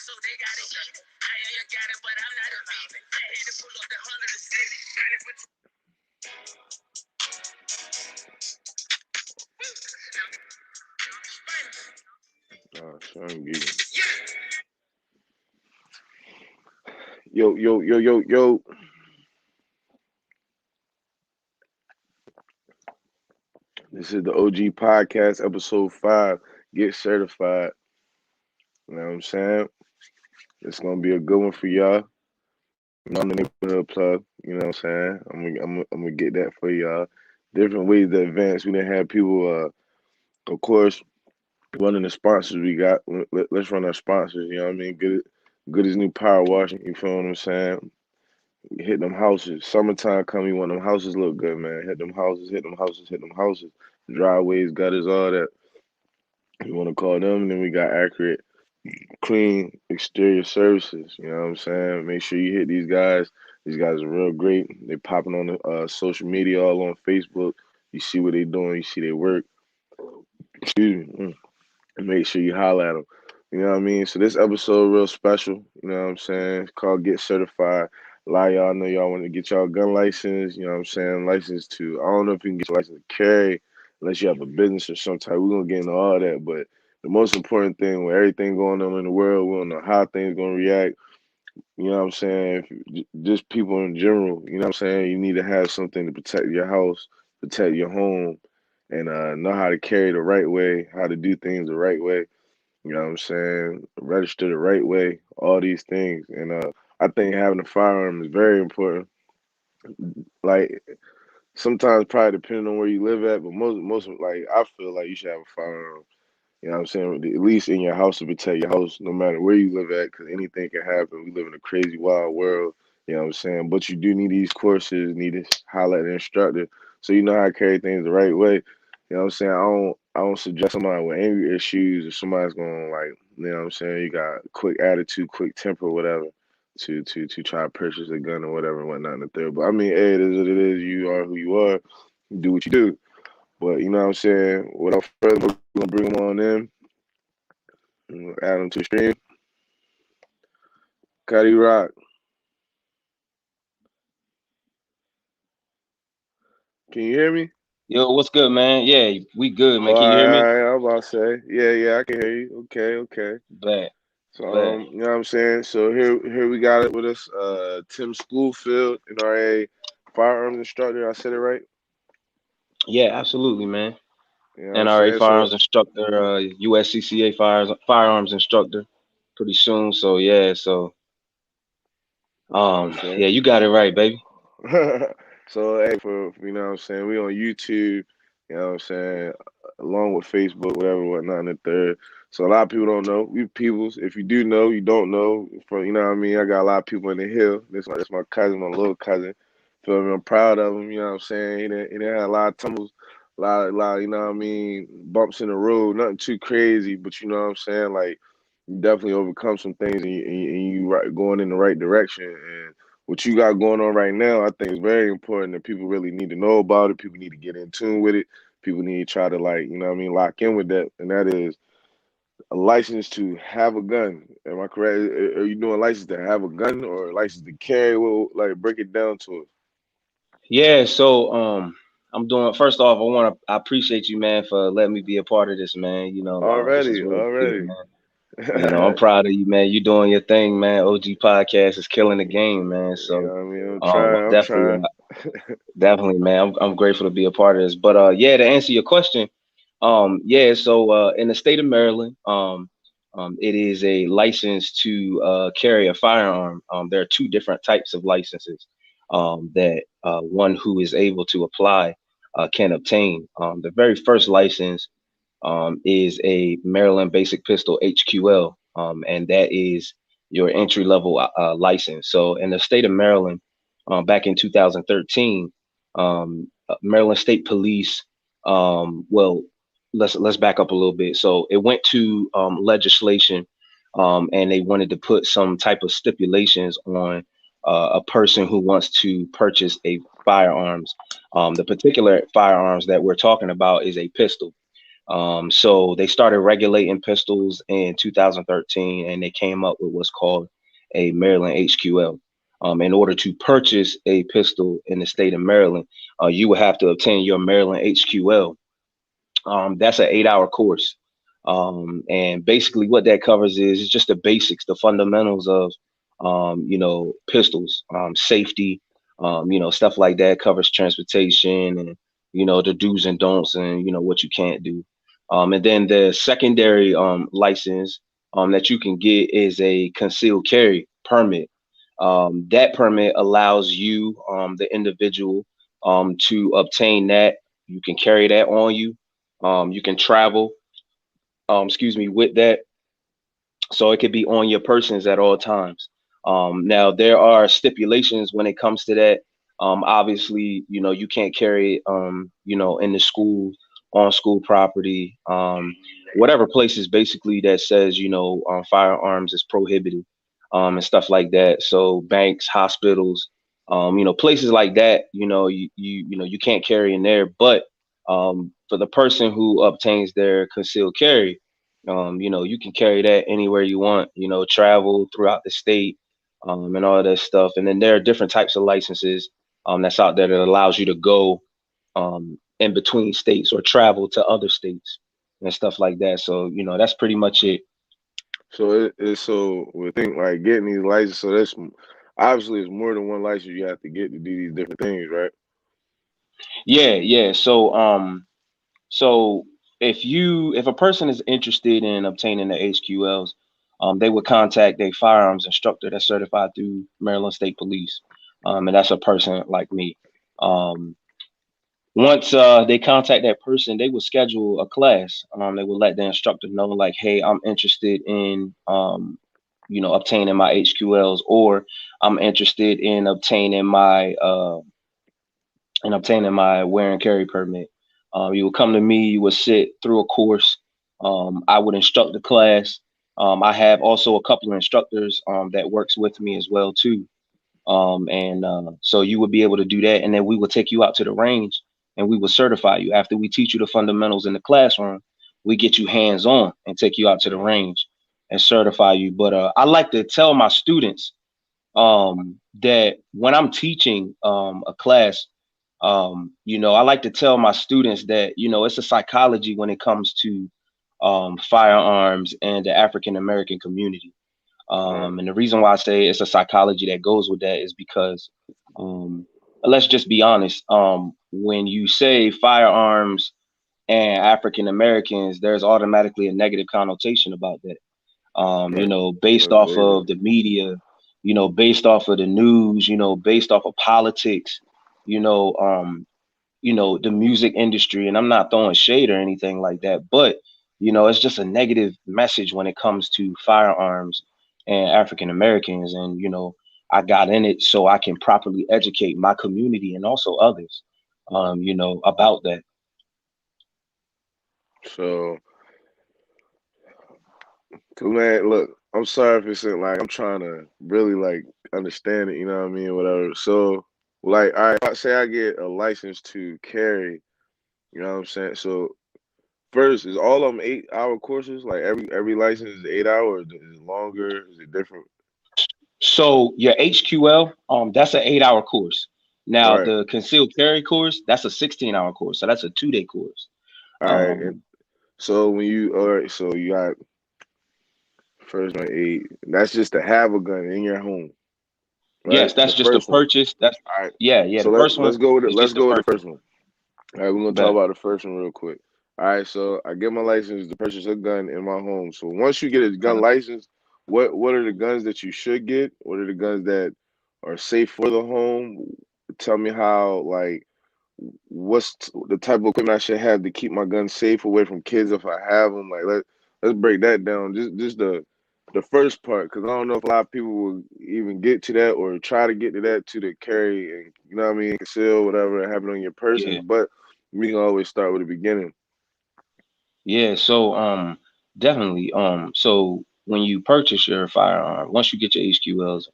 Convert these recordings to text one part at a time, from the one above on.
Oh, so I'm geeking. Yo. This is the OG Podcast, episode 5. Get certified. You know what I'm saying? It's gonna be a good one for y'all. I'm the neighborhood plug. You know what I'm saying? I'm gonna get that for y'all. Different ways to advance. We didn't have people. Of course, running the sponsors we got. Let's run our sponsors. You know what I mean? Good as new power washing. You feel what I'm saying? Hit them houses. Summertime coming. You want them houses look good, man. Hit them houses. Hit them houses. Hit them houses. Driveways, gutters, all that. You want to call them. And then we got accurate, clean exterior services. You know what I'm saying? Make sure you hit these guys. These guys are real great. They popping on the social media, all on Facebook. You see what they doing. You see their work. Excuse me. And make sure you holler at them. You know what I mean? So this episode real special. You know what I'm saying? It's called Get Certified. A lot of y'all know y'all want to get y'all gun license. You know what I'm saying? License to, I don't know if you can get your license to carry unless you have a business or some type. We're going to get into all that. But the most important thing with everything going on in the world, we don't know how things going to react. You know what I'm saying? Just people in general, you know what I'm saying? You need to have something to protect your house, protect your home, and know how to carry the right way, how to do things the right way. You know what I'm saying? Register the right way, all these things. And I think having a firearm is very important. Like sometimes probably depending on where you live at, but most like I feel like you should have a firearm. You know what I'm saying? At least in your house to protect your house, no matter where you live at, because anything can happen. We live in a crazy, wild world. You know what I'm saying? But you do need these courses, need to holler at the instructor so you know how to carry things the right way. You know what I'm saying? I don't suggest somebody with anger issues or somebody's going like, you know what I'm saying, you got quick attitude, quick temper, whatever, to try to purchase a gun or whatever and whatnot in the third. But I mean, hey, it is what it is. You are who you are. You do what you do. But you know what I'm saying? Without further ado, we're gonna bring them on in. Add them to the stream. Cuddy Rock, can you hear me? Yo, what's good, man? Yeah, we good, Oh, man. all Can you hear me? right. I'm about to say, yeah, I can hear you. Okay. Bad, So, bad. you know what I'm saying? So here we got it with us, Tim Schoolfield, NRA firearms instructor. I said it right? Yeah, absolutely, man. You know what I'm NRA saying? So, firearms instructor, USCCA firearms instructor, pretty soon. So yeah, okay. yeah, you got it right, baby. So, hey, for you know what I'm saying, we on YouTube, you know what I'm saying, along with Facebook, whatever, whatnot, and the third. So a lot of people don't know. We peoples. If you do know, you don't know. You know what I mean. I got a lot of people in the hill. This my cousin, my little cousin. Feel me? I'm proud of him. You know what I'm saying. He done had a lot of tumbles, a lot. You know what I mean. Bumps in the road. Nothing too crazy, but you know what I'm saying. Like you definitely overcome some things, and you going in the right direction. And what you got going on right now, I think is very important that people really need to know about it. People need to get in tune with it. People need to try to you know what I mean, lock in with that. And that is a license to have a gun. Am I correct? Are you doing a license to have a gun or a license to carry? Well, like break it down to us. Yeah, so I'm doing. First off, I appreciate you, man, for letting me be a part of this, man. This is Already, real big, already. man. I'm proud of you, man. You doing your thing, man. OG podcast is killing the game, man. You know So what I mean? I'm I'm trying, I'm trying. definitely, man. I'm grateful to be a part of this. But yeah, to answer your question, yeah. So in the state of Maryland, it is a license to carry a firearm. There are two different types of licenses that one who is able to apply can obtain. The very first license is a Maryland Basic Pistol HQL, and that is your entry level license. So in the state of Maryland, back in 2013, Maryland State Police, well, let's back up a little bit. So it went to legislation, and they wanted to put some type of stipulations on a person who wants to purchase a firearms. The particular firearms that we're talking about is a pistol. So they started regulating pistols in 2013, and they came up with what's called a Maryland HQL. In order to purchase a pistol in the state of Maryland, you would have to obtain your Maryland HQL. That's an 8-hour course. And basically what that covers is just the basics, the fundamentals of, pistols, safety, stuff like that. Covers transportation and, the do's and don'ts and, what you can't do. And then the secondary license that you can get is a concealed carry permit. That permit allows you, the individual, to obtain that. You can carry that on you. You can travel, with that, so it could be on your persons at all times. Now there are stipulations when it comes to that. Obviously, you can't carry it, in the school, on school property, whatever places basically that says, firearms is prohibited, and stuff like that. So banks, hospitals, places like that, you can't carry in there. But for the person who obtains their concealed carry, you can carry that anywhere you want, travel throughout the state, and all of that stuff. And then there are different types of licenses that's out there that allows you to go in between states or travel to other states and stuff like that. So, that's pretty much it. So it's so we think like getting these licenses. So that's obviously it's more than one license you have to get to do these different things, right? Yeah, yeah. So if a person is interested in obtaining the HQLs, they would contact a firearms instructor that's certified through Maryland State Police, and that's a person like me. Um, Once they contact that person, they would schedule a class. They would let the instructor know, like, hey, I'm interested in, obtaining my HQLs, or I'm interested in obtaining my wear and carry permit. You would come to me, you would sit through a course. I would instruct the class. I have also a couple of instructors that works with me as well too. And so you would be able to do that, and then we would take you out to the range, and we would certify you. After we teach you the fundamentals in the classroom, we get you hands on and take you out to the range and certify you. But I like to tell my students that when I'm teaching a class, I like to tell my students that, it's a psychology when it comes to firearms and the African American community. Right. And the reason why I say it's a psychology that goes with that is because, um, let's just be honest. When you say firearms and African Americans, there's automatically a negative connotation about that. Right. Based Most off definitely. of the media, based off of the news, based off of politics, you know, um, the music industry. And I'm not throwing shade or anything like that, but it's just a negative message when it comes to firearms and African Americans. And I got in it so I can properly educate my community and also others, about that. So, man, look, I'm sorry if it's like I'm trying to really like understand it. You know what I mean? Whatever. So, like, all right, say I get a license to carry. You know what I'm saying? So, first, is all of them 8-hour courses? Like every license is 8 hours? Is it longer? Is it different? So your HQL, that's an 8-hour course. Now Right. the concealed carry course, that's a 16-hour course. So that's a 2-day course. All right. And Um, so when you all right, so you got first one 8. That's just to have a gun in your home, right? yes, The that's just the first one. purchase. That's All right. Yeah, yeah. So The first one let's go with it. is Let's just the go with the purchase. first one. All right, we're gonna talk But about the first one real quick. All right, so I get my license to purchase a gun in my home. So once you get a gun uh, license, what are the guns that you should get? What are the guns that are safe for the home? Tell me how like the type of equipment I should have to keep my gun safe away from kids if I have them. Like let's break that down. Just the first part, because I don't know if a lot of people will even get to that or try to get to that to the carry and you know what I mean, conceal whatever happened on your yeah, persons. But we can always start with the beginning. yeah. So definitely. So when you purchase your firearm, once you get your HQLs,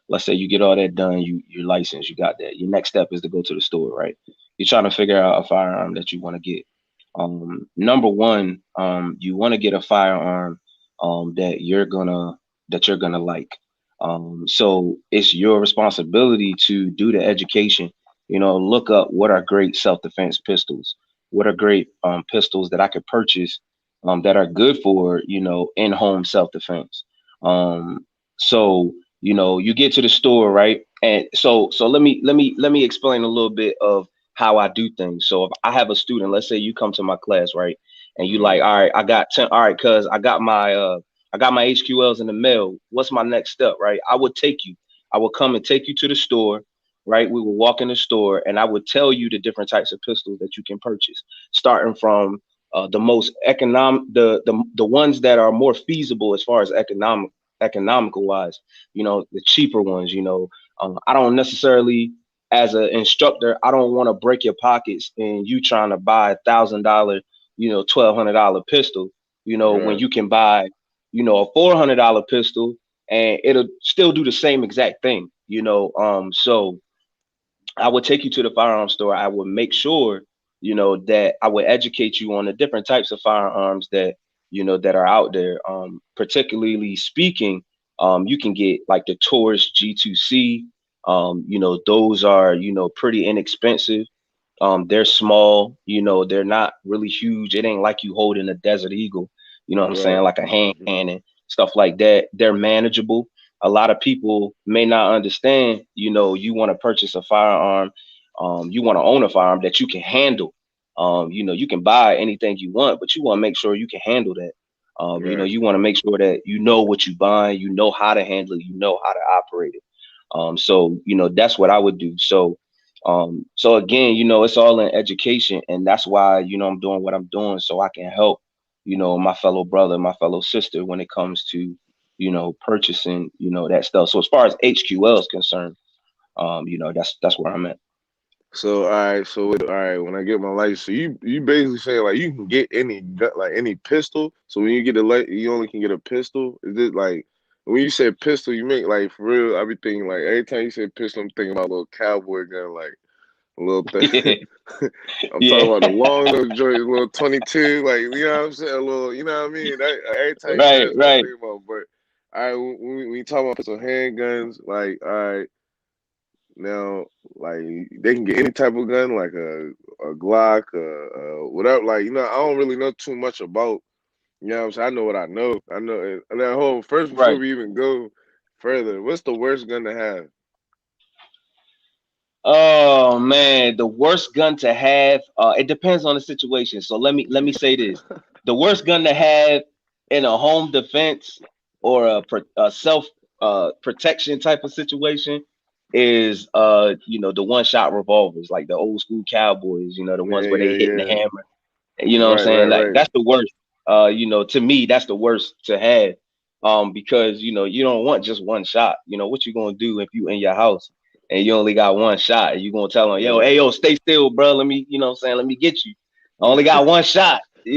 let's say you get all that done, your license, you got that. Your next step is to go to the store, right? You're trying to figure out a firearm that you want to get. Number one, you want to get a firearm that you're gonna like. So it's your responsibility to do the education. Look up what are great self-defense pistols. What are great pistols that I could purchase that are good for in-home self-defense. So you get to the store, right? And so let me explain a little bit of how I do things. So if I have a student, let's say you come to my class, right? And you like, Mm, all right, I got 10, all right, cuz I got my HQLs in the mail. What's my next step, right? I would come and take you to the store, right? We will walk in the store and I would tell you the different types of pistols that you can purchase, starting from the most economic, the ones that are more feasible as far as economical wise, the cheaper ones. I don't necessarily, as an instructor, I don't want to break your pockets and you trying to buy $1,000, $1,200 pistol, when right, you can buy, a $400 pistol and it'll still do the same exact thing. So I would take you to the firearm store. I would make sure, that I would educate you on the different types of firearms that are out there. Particularly speaking, you can get like the Taurus G2C. Those are, pretty inexpensive. They're small, they're not really huge. It ain't like you holding a Desert Eagle, you know what I'm saying, right. like a hand Hmm. cannon, stuff like that. They're manageable. A lot of people may not understand, you want to purchase a firearm, you want to own a firearm that you can handle. You can buy anything you want, but you want to make sure you can handle that. Right. You want to make sure that you know what you buying, you know how to handle it, you know how to operate it. So that's what I would do. So again, it's all in education, and that's why I'm doing what I'm doing, so I can help my fellow brother, my fellow sister when it comes to purchasing that stuff. So as far as HQL is concerned, that's where I'm at. So all right, all right. When I get my license, so you basically saying like you can get any gun, like any pistol. So when you get a you only can get a pistol. Is it like when you say pistol, you make like for real? I be thinking like every time you say pistol, I'm thinking about a little cowboy gun, like a little thing. I'm talking Yeah, about the long little joint, little 22, like you know what I'm saying, a little, you know what I mean. Every time you say right, that's what I'm right. thinking about. But all right, when you talk about pistol handguns, like all right. Now, like they can get any type of gun, like a Glock, whatever. Like I don't really know too much about. You know what I'm saying? I know what I know. I know. And that whole first before Right. we even go further, what's the worst gun to have? Oh man, the worst gun to have. It depends on the situation. So let me say this: the worst gun to have in a home defense or a self protection type of situation is the one shot revolvers, like the old school cowboys. The ones Yeah, where they yeah, hitting the yeah. hammer. You know what I'm Right, right, saying? Like right. that's the worst. To me, that's the worst to have. Because you don't want just one shot. What you gonna do if you in your house and you only got one shot? You gonna tell them, yo, Yeah. hey, yo, stay still, bro. Let me, what I'm saying, let me get you. I only got one shot. I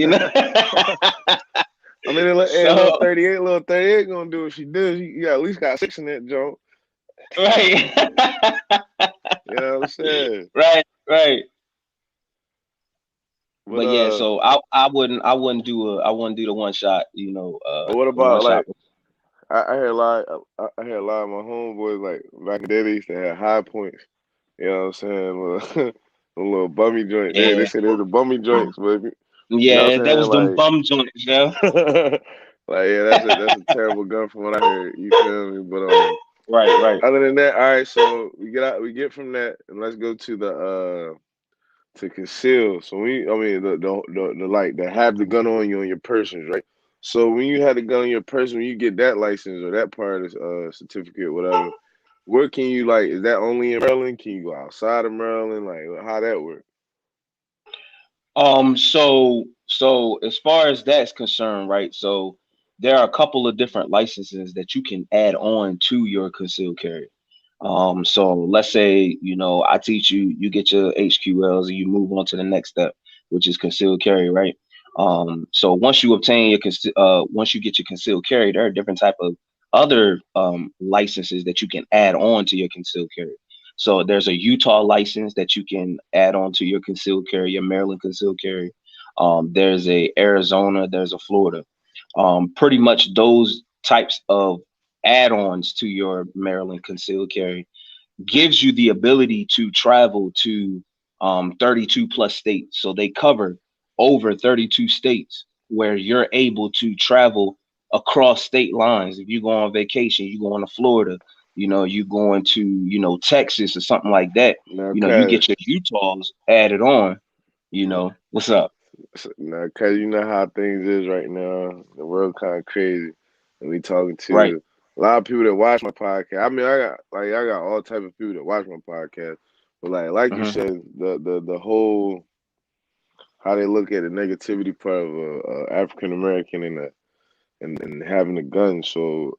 mean, hey, So 38 gonna do what she does. You got at least got six in that joint. right, You know what I'm saying? right. But But yeah, so I wouldn't do the one shot. what The one about shot. like? I hear a lot. I hear a lot of my homeboys like back in the day they used to have high points. You know what I'm saying? A little bummy joint. They Yeah, say they're the bummy joints, but you know what yeah. That was them I'm bum joints, yo. saying? Like yeah, that's a terrible gun from what I heard. You feel me? But Right. other than that, all right. So we get from that, and let's go to the to conceal. So I mean the like to have the gun on you on your person, right? So when you had the gun on your person, when you get that license or that part of certificate, whatever, where can you like? Is that only in Maryland? Can you go outside of Maryland? Like how that work? So as far as that's concerned, right? So there are a couple of different licenses that you can add on to your concealed carry. So let's say, I teach you, you get your HQLs and you move on to the next step, which is concealed carry, right? So once you get your concealed carry, there are different type of other licenses that you can add on to your concealed carry. So there's a Utah license that you can add on to your concealed carry, your Maryland concealed carry. There's a Arizona, there's a Florida. Pretty much those types of add-ons to your Maryland concealed carry gives you the ability to travel to 32 plus states. So they cover over 32 states where you're able to travel across state lines. If you go on vacation, you go on to Florida, you going to, Texas or something like that, Now, you cause get your Utahs added on, what's up? now, cause you know how things is right now. The world kind of crazy, and we talking Right. to a lot of people that watch my podcast. I mean, I got all type of people that watch my podcast, but like you Hmm. said, the whole how they look at the negativity part of African American and having a gun. So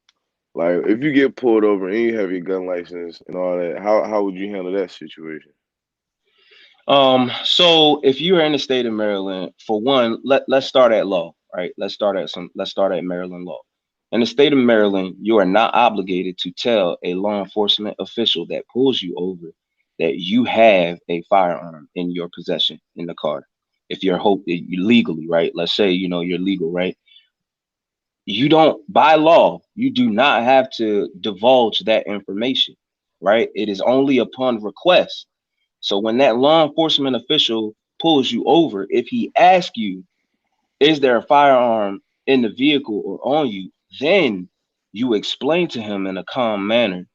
like, if you get pulled over and you have your gun license and all that, how would you handle that situation? So if you're in the state of Maryland, for one, let's start at law, right? Let's start at Maryland law. In the state of Maryland, you are not obligated to tell a law enforcement official that pulls you over that you have a firearm in your possession in the car. If you're legally, right? Let's say, you're legal, right? You don't, by law, you do not have to divulge that information, right? It is only upon request. So when that law enforcement official pulls you over, if he asks you, is there a firearm in the vehicle or on you, then you explain to him in a calm manner,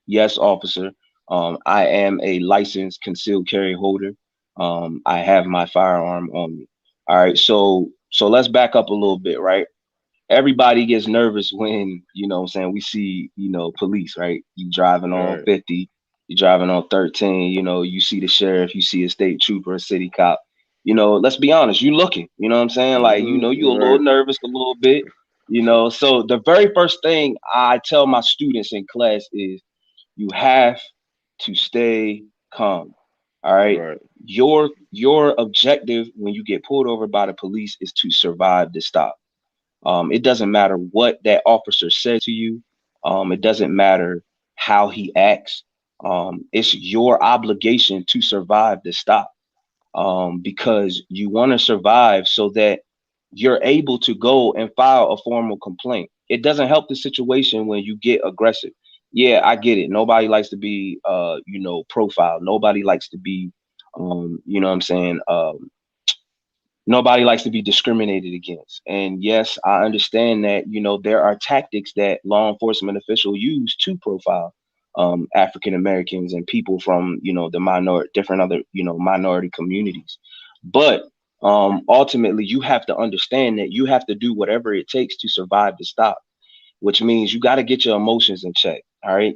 yes, officer, I am a licensed concealed carry holder. I have my firearm on me. All right, so let's back up a little bit, right? Everybody gets nervous when, what I'm saying, we see, police, right? You driving on Right. 50, you driving on 13, you see the sheriff, you see a state trooper, a city cop. Let's be honest, you looking, what I'm saying? Like, you a little Right. nervous a little bit, So the very first thing I tell my students in class is you have to stay calm. All right. Right. Your objective when you get pulled over by the police is to survive the stop. It doesn't matter what that officer said to you. It doesn't matter how he acts. It's your obligation to survive the stop, because you want to survive so that you're able to go and file a formal complaint. It doesn't help the situation when you get aggressive. Yeah, I get it. Nobody likes to be, profiled. Nobody likes to be, what I'm saying, nobody likes to be discriminated against. And yes, I understand that, there are tactics that law enforcement officials use to profile African Americans and people from, the minority, different other, minority communities. But ultimately, you have to understand that you have to do whatever it takes to survive the stop, which means you got to get your emotions in check. All right.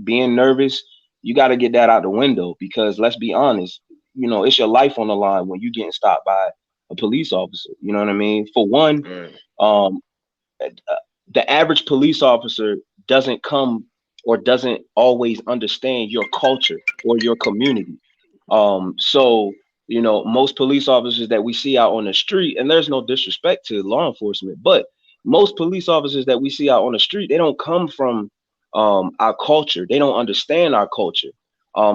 Being nervous, you got to get that out the window, because let's be honest, it's your life on the line when you're getting stopped by a police officer. You know what I mean? For one, Right. um, the average police officer doesn't come or doesn't always understand your culture or your community. So, most police officers that we see out on the street, and there's no disrespect to law enforcement, but most police officers that we see out on the street, they don't come from our culture. They don't understand our culture.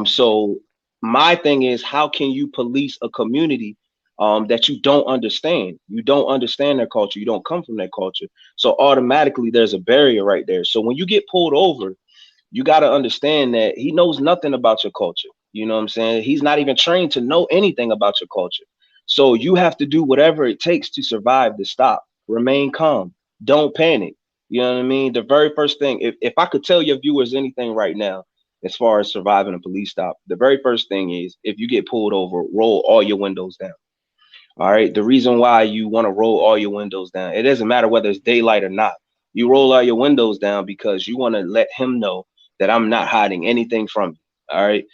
So my thing is, how can you police a community that you don't understand? You don't understand their culture. You don't come from their culture. So automatically there's a barrier right there. So when you get pulled over, you got to understand that he knows nothing about your culture. You know what I'm saying? He's not even trained to know anything about your culture. So you have to do whatever it takes to survive the stop. Remain calm. Don't panic. You know what I mean? The very first thing, if I could tell your viewers anything right now, as far as surviving a police stop, the very first thing is, if you get pulled over, roll all your windows down. All right. The reason why you want to roll all your windows down, it doesn't matter whether it's daylight or not. You roll all your windows down because you want to let him know that I'm not hiding anything from you. All right.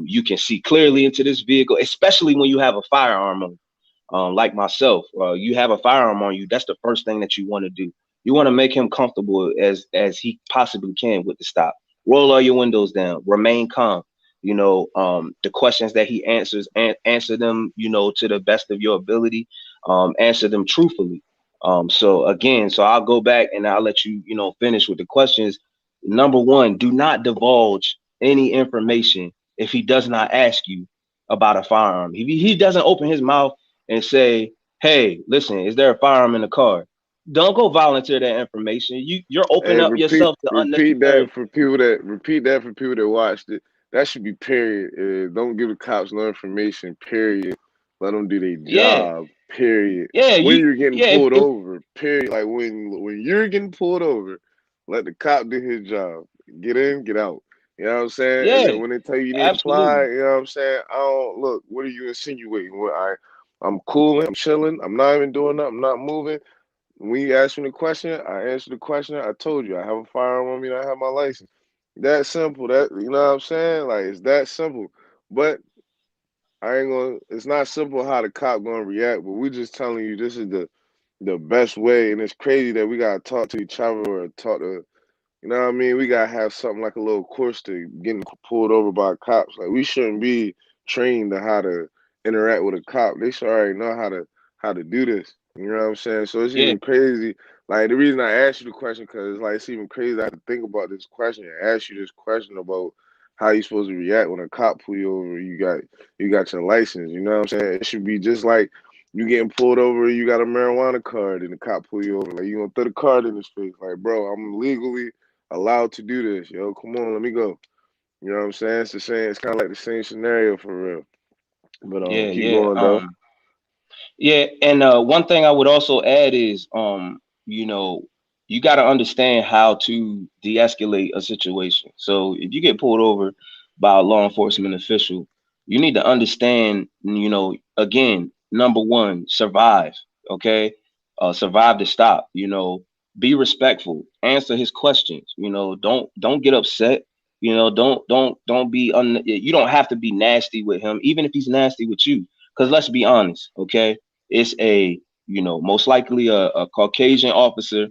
You can see clearly into this vehicle, especially when you have a firearm on. Like myself, you have a firearm on you. That's the first thing that you want to do. You want to make him comfortable as he possibly can with the stop. Roll all your windows down. Remain calm. The questions that he answers, and answer them, to the best of your ability. Answer them truthfully. So again, so I'll go back and I'll let you, finish with the questions. Number one, do not divulge any information if he does not ask you about a firearm. If he doesn't open his mouth and say, Hey, listen, is there a firearm in the car? Don't go volunteer that information. You're Hey, opening up repeat yourself to repeat unnecessary. that for people that repeat that for people that watched it. That should be period. Don't give the cops no information. Period. Let them do their Yeah, job. Period. yeah, When you you're getting yeah, pulled if over. Period. Like when you're getting pulled over, let the cop do his job. Get in, get out. You know what I'm saying? And yeah, then when they tell you you need to comply, absolutely. you know what I'm saying? I don't look. What are you insinuating? I'm cooling. I'm chilling. I'm not even doing nothing. I'm not moving. When you asked me the question, I answered the question. I told you I have a firearm on me and I have my license. That simple. That you know what I'm saying? Like it's that simple. But I ain't gonna. It's not simple how the cop gonna react. But we just telling you this is the best way. And it's crazy that we gotta talk to each other or talk to you know what I mean? We gotta have something like a little course to getting pulled over by cops. Like we shouldn't be trained to how to interact with a cop. They should already know how to do this. You know what I'm saying? So it's Yeah, even crazy. Like the reason I asked you the question because like it's even crazy. I had to think about this question and ask you this question about how you supposed to react when a cop pull you over. You got your license. You know what I'm saying? It should be just like you getting pulled over. You got a marijuana card and the cop pull you over. Like you gonna throw the card in his face. Like bro, I'm legally allowed to do this. Yo, come on, let me go. You know what I'm saying? It's the same. It's kind of like the same scenario for real. But yeah, keep yeah. going though. Yeah, and one thing I would also add is, you know, you got to understand how to de-escalate a situation. So if you get pulled over by a law enforcement official, you need to understand, again, number one, survive. Okay, survive to stop. Be respectful. Answer his questions. Don't get upset. Don't be you don't have to be nasty with him, even if he's nasty with you. Because let's be honest, okay? It's most likely a Caucasian officer,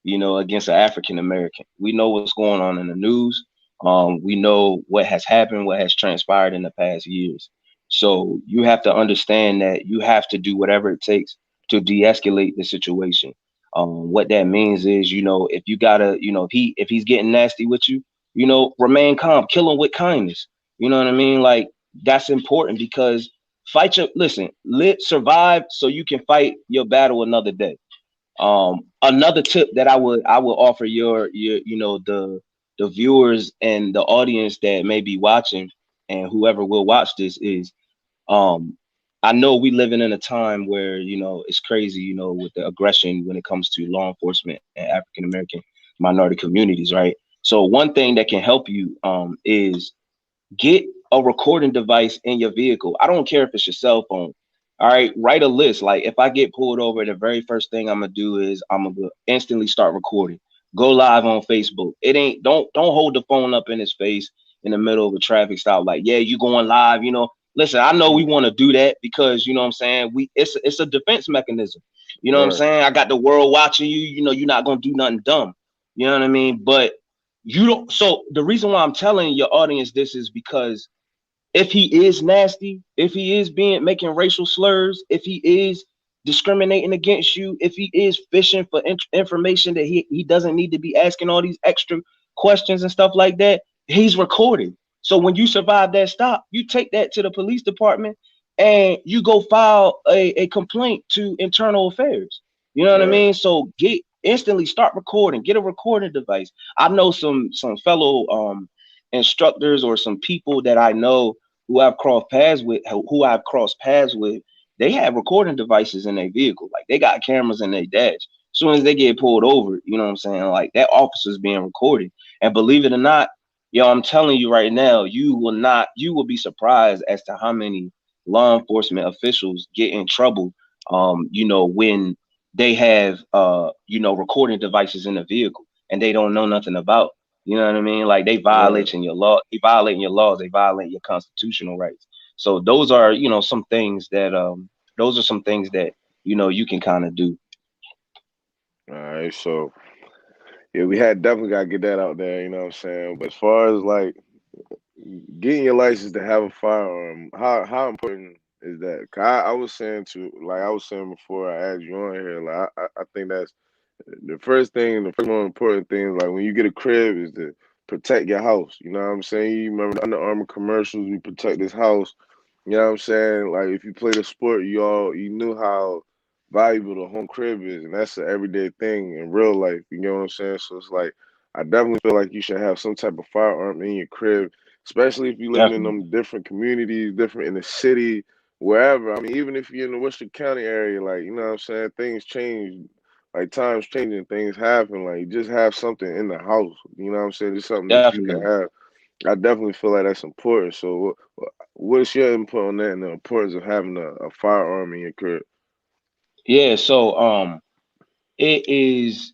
against an African American. We know what's going on in the news. We know what has happened, what has transpired in the past years. So you have to understand that you have to do whatever it takes to de-escalate the situation. What that means is, if you gotta, if he's getting nasty with you, remain calm, kill him with kindness. You know what I mean? Like that's important because survive so you can fight your battle another day. Another tip that I would offer your the viewers and the audience that may be watching and whoever will watch this is, um I know we living in a time where it's crazy, with the aggression when it comes to law enforcement and African American minority communities, right? So one thing that can help you is get a recording device in your vehicle. I don't care if it's your cell phone. All right, write a list. Like if I get pulled over, the very first thing I'm gonna do is I'm gonna instantly start recording. Go live on Facebook. It ain't don't hold the phone up in his face in the middle of a traffic stop. Like, yeah, you going live. Listen, I know we want to do that because you know what I'm saying. It's a defense mechanism. You know what I'm Right, saying. I got the world watching you. You're not gonna do nothing dumb. You know what I mean. But you don't. So the reason why I'm telling your audience this is because if he is nasty, if he is being making racial slurs, if he is discriminating against you, if he is fishing for information that he doesn't need to be asking all these extra questions and stuff like that, he's recorded. So when you survive that stop, you take that to the police department and you go file a complaint to internal affairs. You know what I right, mean? So get instantly start recording, get a recording device. I know some fellow instructors or some people that I know who I've crossed paths with, they have recording devices in their vehicle. Like they got cameras in their dash. As soon as they get pulled over, you know what I'm saying? Like that officer's being recorded. And believe it or not, I'm telling you right now, you will be surprised as to how many law enforcement officials get in trouble, when they have recording devices in the vehicle and they don't know nothing about. You know what I mean? Like right. they violating your laws, they violate your constitutional rights. So those are, some things that you can kind of do. All right. So yeah, we had definitely got to get that out there. You know what I'm saying? But as far as like getting your license to have a firearm, how important is that? 'Cause I was saying to like I was saying before I asked you on here, like I think that's the first thing, the first more important thing is like when you get a crib is to protect your house. You know what I'm saying? You remember the Under Armour commercials, we protect this house. You know what I'm saying? Like if you played a sport, you knew how. valuable the home crib is, and that's an everyday thing in real life. You know what I'm saying? So it's like I definitely feel like you should have some type of firearm in your crib, especially if you're living in Definitely. them different communities, different in the city, wherever. I mean, even if you're in the Worcester County area, like you know what I'm saying, things change. Like times changing, things happen. Like just have something in the house. You know what I'm saying? Just something that you can Definitely. have. I definitely feel like that's important. So, what's your input on that and the importance of having a firearm in your crib? Yeah, so it is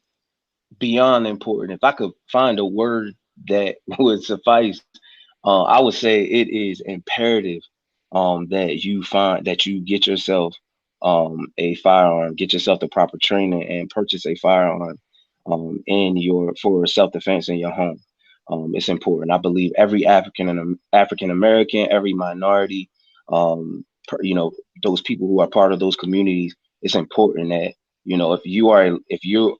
beyond important. If I could find a word that would suffice, I would say it is imperative that you get yourself a firearm, get yourself the proper training, and purchase a firearm in your for self defense in your home. It's important. I believe every African American, every minority, you know, those people who are part of those communities, it's important that if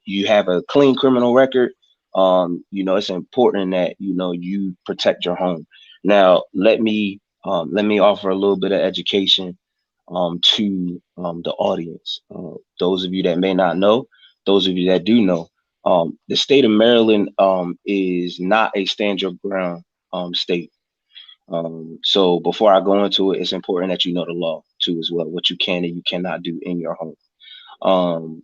you have a clean criminal record, it's important that you protect your home. Now, let me offer a little bit of education to the audience. Those of you that may not know, those of you that do know, the state of Maryland is not a stand your ground state. So before I go into it, it's important that you know the law too as well, what you can and you cannot do in your home. Um,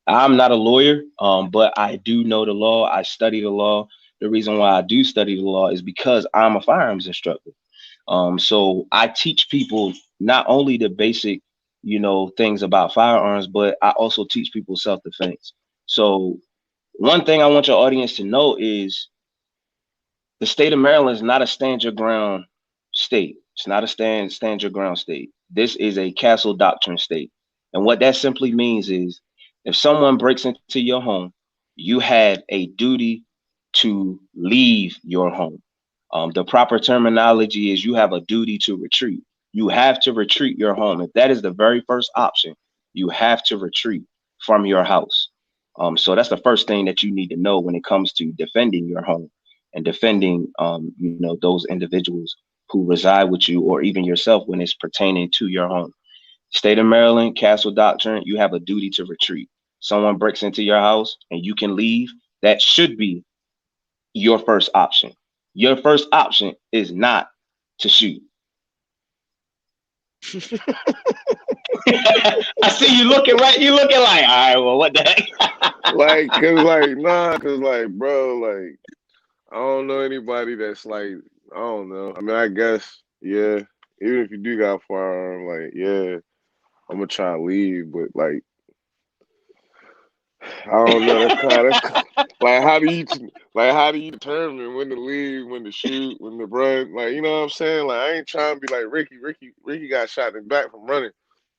I'm not a lawyer, but I do know the law. I study the law. The reason why I do study the law is because I'm a firearms instructor. So I teach people not only the basic, things about firearms, but I also teach people self-defense. So one thing I want your audience to know is the state of Maryland is not a stand your ground state. It's not a stand your ground state. This is a castle doctrine state. And what that simply means is if someone breaks into your home, you had a duty to leave your home. The proper terminology is you have a duty to retreat. You have to retreat your home. If that is the very first option, you have to retreat from your house. So that's the first thing that you need to know when it comes to defending your home and defending, those individuals who reside with you or even yourself when it's pertaining to your home. State of Maryland, Castle Doctrine, you have a duty to retreat. Someone breaks into your house and you can leave. That should be your first option. Your first option is not to shoot. I see you looking right. You looking like, all right, well, what the heck? Cause like, bro, like, I don't know anybody that's like, I don't know. I mean, I guess, yeah. Even if you do got a firearm, like, yeah, I'm gonna try to leave, but like, I don't know. Like, how do you determine when to leave, when to shoot, when to run? Like, you know what I'm saying? Like, I ain't trying to be like Ricky got shot in the back from running.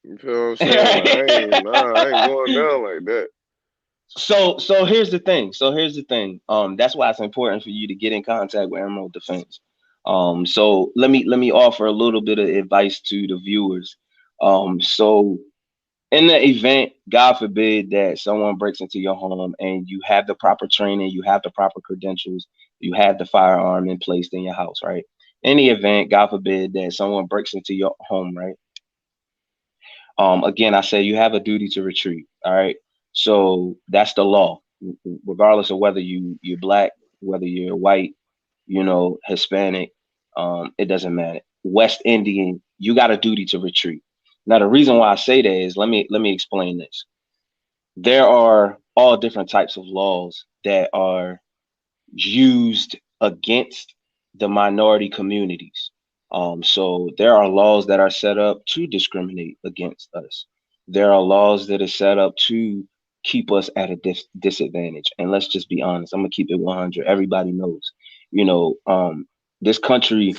You feel what I'm saying? Like, I ain't going down like that. So here's the thing. That's why it's important for you to get in contact with Emerald Defense. So let me offer a little bit of advice to the viewers. So in the event, God forbid, that someone breaks into your home and you have the proper training, you have the proper credentials, you have the firearm in place in your house, right? In the event, God forbid, that someone breaks into your home, right? Again, I say you have a duty to retreat. All right. So that's the law, regardless of whether you're black, whether you're white, Hispanic, it doesn't matter. West Indian, you got a duty to retreat. Now, the reason why I say that is let me explain this. There are all different types of laws that are used against the minority communities. So there are laws that are set up to discriminate against us. There are laws that are set up to keep us at a disadvantage. And let's just be honest. I'm gonna keep it 100. Everybody knows, you know, this country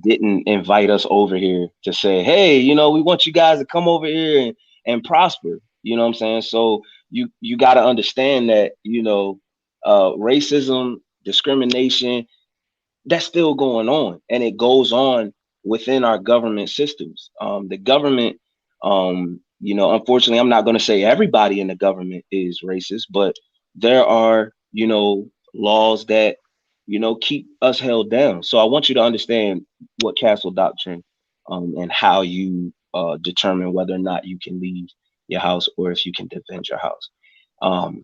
didn't invite us over here to say, hey, we want you guys to come over here and prosper. You know what I'm saying? So you got to understand that racism, discrimination, that's still going on, and it goes on within our government systems. The government, unfortunately, I'm not going to say everybody in the government is racist, but there are, laws that, keep us held down. So I want you to understand what castle doctrine, and how you determine whether or not you can leave. your house or if you can defend your house. Um,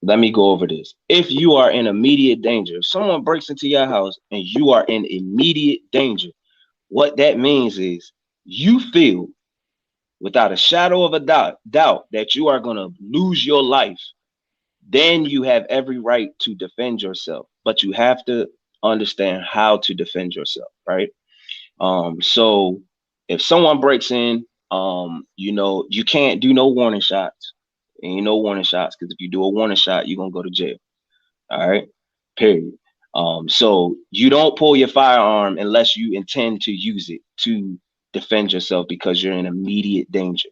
Let me go over this. If you are in immediate danger, if someone breaks into your house and you are in immediate danger, what that means is you feel without a shadow of a doubt that you are going to lose your life. Then you have every right to defend yourself, but you have to understand how to defend yourself, right? So if someone breaks in, you can't do no warning shots, and you know warning shots because if you do a warning shot, you're gonna go to jail. All right, period. So you don't pull your firearm unless you intend to use it to defend yourself because you're in immediate danger,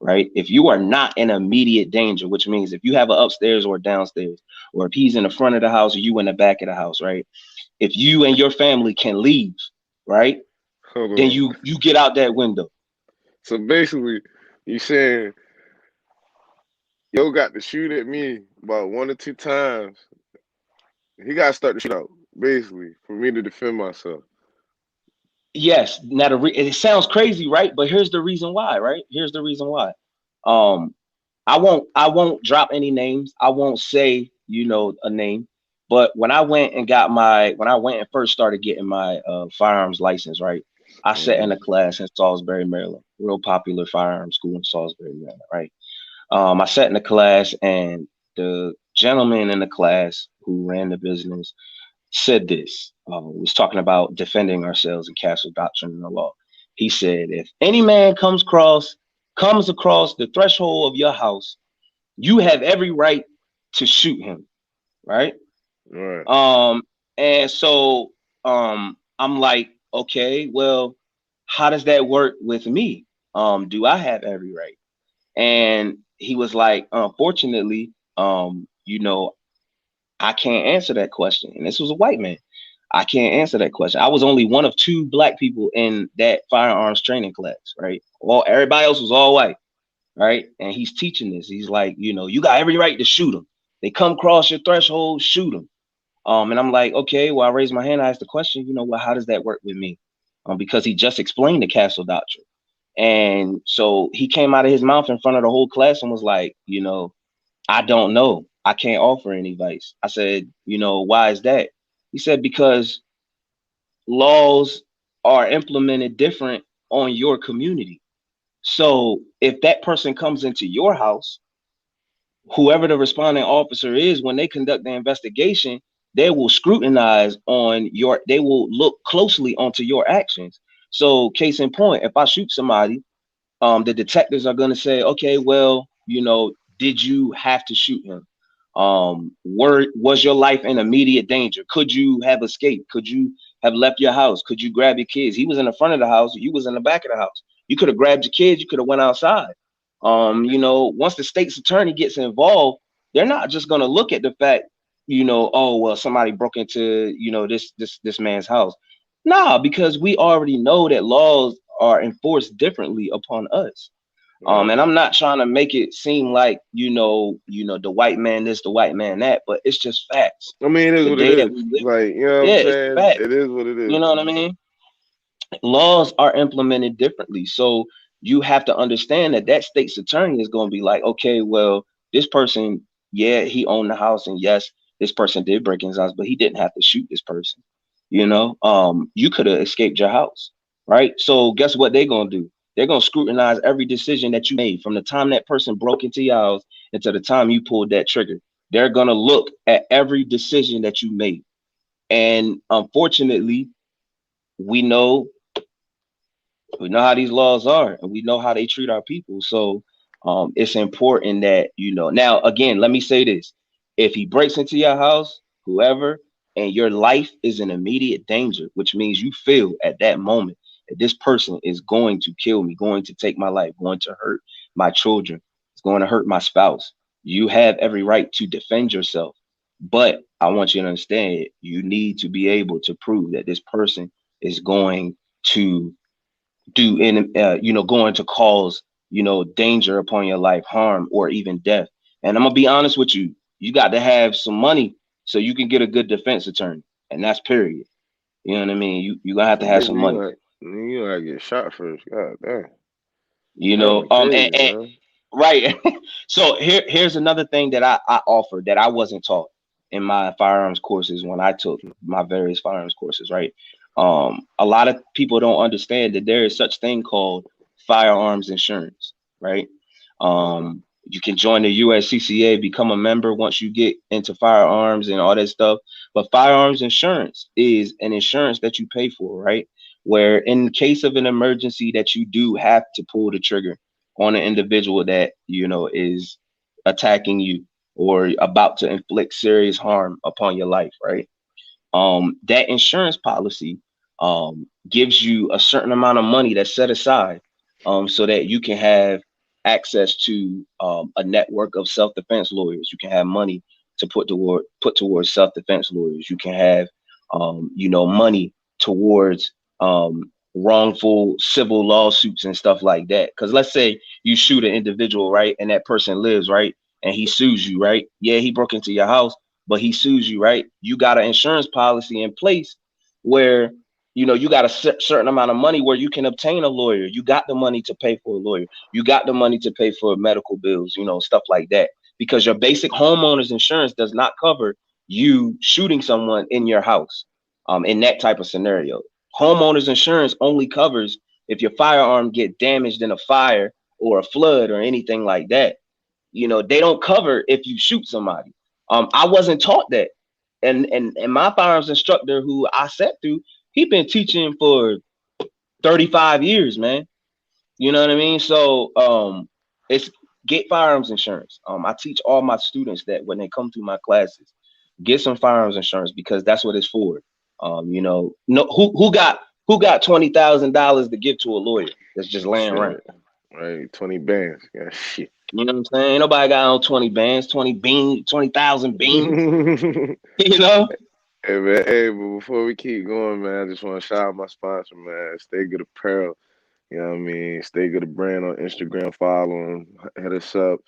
right? If you are not in immediate danger, which means if you have an upstairs or downstairs, or if he's in the front of the house or you in the back of the house, right? If you and your family can leave, right, Hold then on. you get out that window. So basically, you saying yo got to shoot at me about 1 or 2 times. He got to start the shootout, basically, for me to defend myself. Yes. Now it sounds crazy, right? But here's the reason why, right? Here's the reason why. Um, I won't drop any names. I won't say, a name. But when I went and first started getting my firearms license, right? I sat in a Mm-hmm. class in Salisbury, Maryland, real popular firearms school in Salisbury, Maryland, right? I sat in the class and the gentleman in the class who ran the business said this. Was talking about defending ourselves in castle doctrine and the law. He said, if any man comes across the threshold of your house, you have every right to shoot him, right? All right. Um, and so I'm like, okay, well, how does that work with me? Do I have every right? And he was like, unfortunately, I can't answer that question. And this was a white man. I can't answer that question. I was only one of two black people in that firearms training class, right? Well, everybody else was all white, right? And he's teaching this. He's like, you got every right to shoot them. They come across your threshold, shoot them. And I'm like, okay, well, I raised my hand. I asked the question, well, how does that work with me? Because he just explained the castle doctrine. And so he came out of his mouth in front of the whole class and was like, I don't know. I can't offer any advice. I said, why is that? He said, because laws are implemented different on your community. So if that person comes into your house, whoever the responding officer is, when they conduct the investigation, they will they will look closely onto your actions. So case in point, if I shoot somebody, the detectives are going to say, okay, well, did you have to shoot him? Was your life in immediate danger? Could you have escaped? Could you have left your house? Could you grab your kids? He was in the front of the house. You was in the back of the house. You could have grabbed your kids. You could have went outside. Once the state's attorney gets involved, they're not just going to look at the fact, oh, well, somebody broke into, this man's house. Nah, because we already know that laws are enforced differently upon us. Right. And I'm not trying to make it seem like, the white man this, the white man that, but it's just facts. I mean, it is The what it day that is. we live, Like, you know what I'm yeah, it's saying? facts. It is what it You is. know what I mean? Laws are implemented differently. So you have to understand that that state's attorney is going to be like, okay, well, this person, yeah, he owned the house, and yes, this person did break in his house, but he didn't have to shoot this person. You could have escaped your house, right? So guess what they're going to do? They're going to scrutinize every decision that you made from the time that person broke into your house until the time you pulled that trigger. They're going to look at every decision that you made. And unfortunately, we know we know how these laws are and we know how they treat our people. So it's important that now again, let me say this. If he breaks into your house, whoever, and your life is in immediate danger, which means you feel at that moment that this person is going to kill me, going to take my life, going to hurt my children, it's going to hurt my spouse, you have every right to defend yourself. But I want you to understand, you need to be able to prove that this person is going to going to cause danger upon your life, harm, or even death. And I'm gonna be honest with you, you got to have some money so you can get a good defense attorney, and that's period. You know what I mean? You gonna have to have Nigga, some money. you like get shot first. God damn. you That'd know be um crazy, and, and man. Right. So here's another thing that I offer that I wasn't taught in my firearms courses when I took my various firearms courses, right? A lot of people don't understand that there is such thing called firearms insurance, right? Uh-huh. You can join the USCCA, become a member once you get into firearms and all that stuff. But firearms insurance is an insurance that you pay for, right? Where in case of an emergency that you do have to pull the trigger on an individual that is attacking you or about to inflict serious harm upon your life, right? That insurance policy gives you a certain amount of money that's set aside so that you can have access to a network of self-defense lawyers. You can have money to put towards self-defense lawyers. You can have money towards wrongful civil lawsuits and stuff like that. Because let's say you shoot an individual, right, and that person lives, right, and he sues you, right? Yeah, he broke into your house, but he sues you, right? You got an insurance policy in place where you got a certain amount of money where you can obtain a lawyer. You got the money to pay for a lawyer. You got the money to pay for medical bills, stuff like that. Because your basic homeowner's insurance does not cover you shooting someone in your house. In that type of scenario, homeowner's insurance only covers if your firearm get damaged in a fire or a flood or anything like that. They don't cover if you shoot somebody. I wasn't taught that, and my firearms instructor who I sat through, he been teaching for 35 years, man. You know what I mean? So it's get firearms insurance. I teach all my students that when they come through my classes, get some firearms insurance because that's what it's for. No, who got $20,000 to give to a lawyer that's just laying around. Shit. Right, 20 bands. Yeah, shit. You know what I'm saying? Ain't nobody got on 20 bands, 20 beans, 20,000 beans. Hey You know? man, hey, but before we keep going, man, I just want to shout out my sponsor, man. Stay Good Apparel. You know what I mean? Stay Good Brand on Instagram. Follow them. Hit us up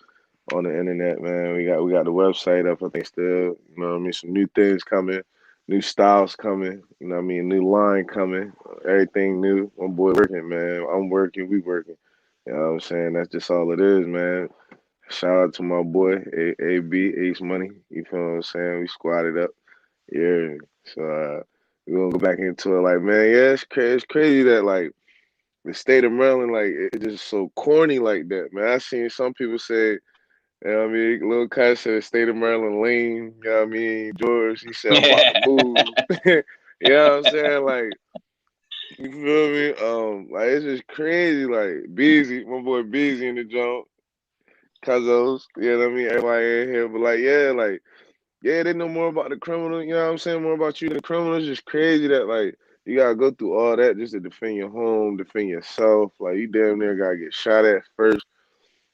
on the internet, man. We got the website up. I think still. You know what I mean? Some new things coming, new styles coming. You know what I mean? New line coming. Everything new. My boy working, man. I'm working. We working. You know what I'm saying? That's just all it is, man. Shout out to my boy AB Ace Money. You feel what I'm saying? We squatted up. Yeah. So we're gonna go back into it. Like, man, yeah, it's crazy that like the state of Maryland, like it's just so corny like that, man. I seen some people say, you know what I mean, Lil Kai said the state of Maryland lame, you know what I mean? George, he said I'm about to move. You know what I'm saying? Like, you feel me? Like it's just crazy, like Beezy, my boy Beezy in the joint, Cuzos, you know what I mean? Everybody in here, but like, yeah, like yeah, they know more about the criminal, you know what I'm saying? More about you than the criminal. It's just crazy that like you gotta go through all that just to defend your home, defend yourself. Like you damn near gotta get shot at first.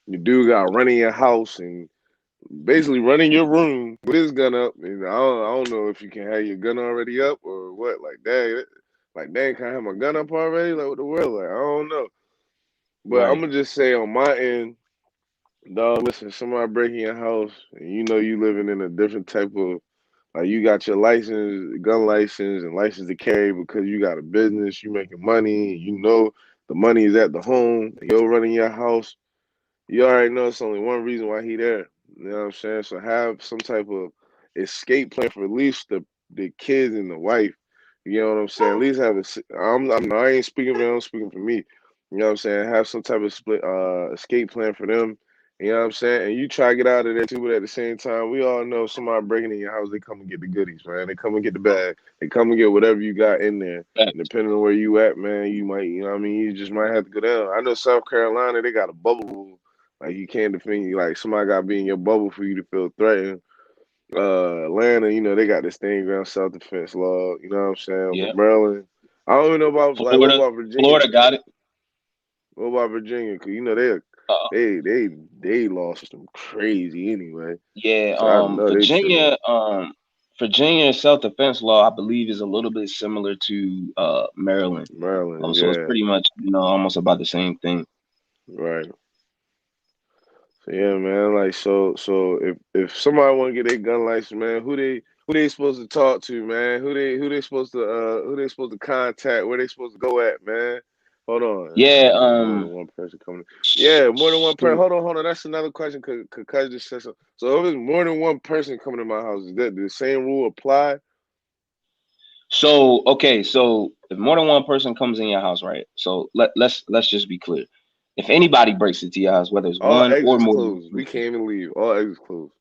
You do gotta run in your house and basically run in your room with his gun up. And I don't know if you can have your gun already up or what. Like dang, can I have my gun up already? Like what the world? Like I don't know. But I'm Right. gonna just say on my end, dog, listen, somebody breaking your house and you know you living in a different type of like you got your license, gun license, and license to carry because you got a business, you making money, you know the money is at the home, you're running your house. You already know it's only one reason why he there. You know what I'm saying? So have some type of escape plan for at least the kids and the wife. You know what I'm saying? At least have a. I ain't speaking for them. I'm speaking for me. You know what I'm saying? Have some type of escape plan for them. You know what I'm saying? And you try to get out of there too, but at the same time, we all know somebody breaking in your house, they come and get the goodies, man. They come and get the bag. They come and get whatever you got in there. And depending on where you at, man, you might, you know what I mean? You just might have to go down. I know South Carolina, they got a bubble rule like you can't defend you. Like somebody got to be in your bubble for you to feel threatened. Atlanta, you know they got this thing around self defense law. You know what I'm saying? But Yeah. Maryland, I don't even know about like what Florida, about Virginia? Florida got it. What about Virginia? Cause you know they Uh, they they they lost them crazy anyway. yeah. So I know they chilling. Virginia self-defense law, I believe, is a little bit similar to Maryland. Maryland, So it's yeah, pretty much, almost about the same thing. right. So yeah, man. Like so if somebody want to get their gun license, man, who they supposed to talk to, man? Who they supposed to contact? Where they supposed to go at, man? Hold on. Yeah, More than one person coming. Yeah, more than one person. so Hold on. That's another question. Cause just said so. So if it's more than one person coming to my house, is that the same rule apply? okay, so if more than one person comes in your house, right? So let's just be clear. If anybody breaks into your house, whether it's All one or exits more than one closed. We person, can't even leave. All exits closed.